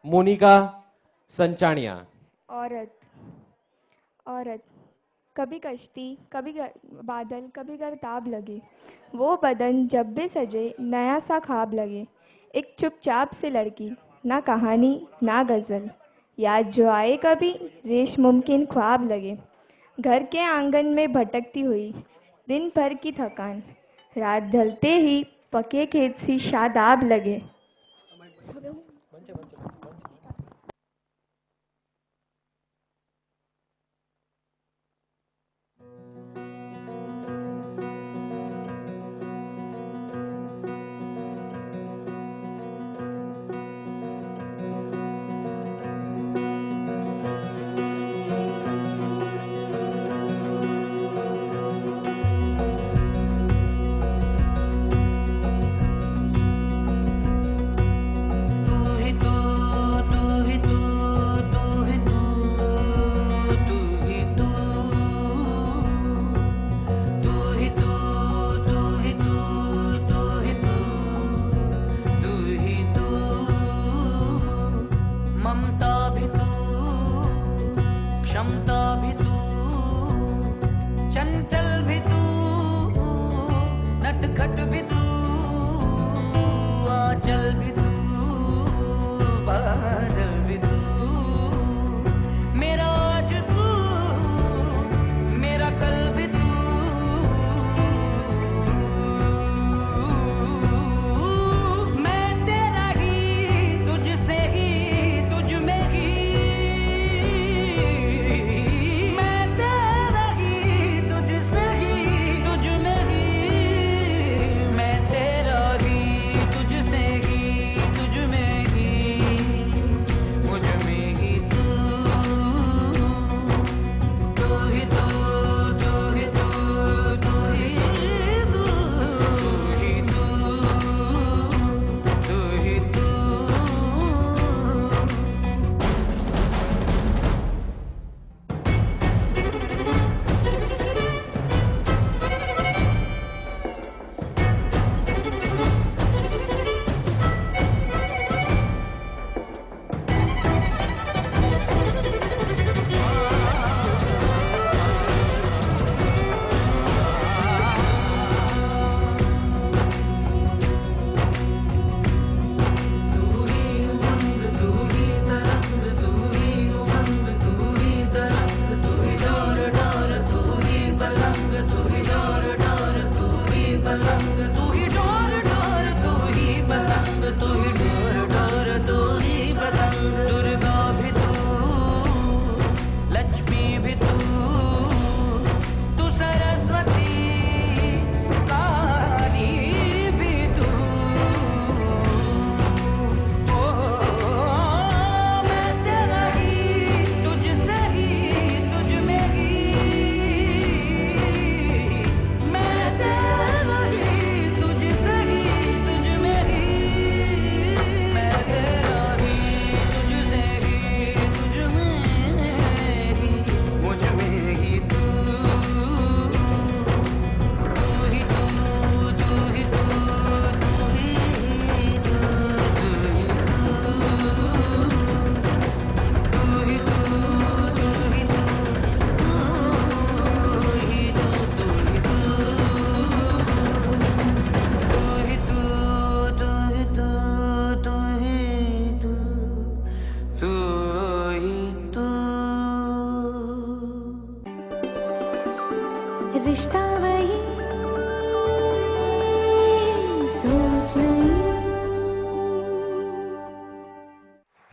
मोनिका संचाणिया। औरत। औरत। कभी कश्ती, कभी बादल, कभी गर्ताब लगे, वो बदन जब भी सजे नया सा ख्वाब लगे। एक चुपचाप सी लड़की, ना कहानी ना गज़ल, याद जो आए कभी रेश मुमकिन ख्वाब लगे। घर के आंगन में भटकती हुई, दिन भर की थकान, रात ढलते ही पके खेत सी शादाब लगे। क्षमता भी तू, चंचल भी तू, नटखट भी तू, आंचल भी तू, बादल भी तू, मेरा आज तू, मेरा कल भी तू, मैं तेरा ही, तुझसे ही, तुझ में ही, मैं तेरा ही, तुझसे ही, तुझ में ही, मैं तेरा ही, तुझसे ही, तुझ में ही, मुझ में ही तू, तू ही तू, तू ही तू, तू ही तू, तू ही तू, तू ही तू। दुर्गा भी तू, लक्ष्मी भी तू, तू सरस्वती, काली भी तू, ओ मैं तेरा ही, तुझसे ही, तुझ में ही, मैं तेरा ही, तुझसे ही, तुझ में ही, मैं तेरा ही, तुझसे ही, तुझ में ही, मुझ में ही तू, तू ही तू, तू ही तू, तू ही तू, तू ही तू, तू ही तू, तू ही तू, तू ही तू, तू ही तू, तू ही तू, तू ही तू, तू ही तू, तू ही तू। रिश्ता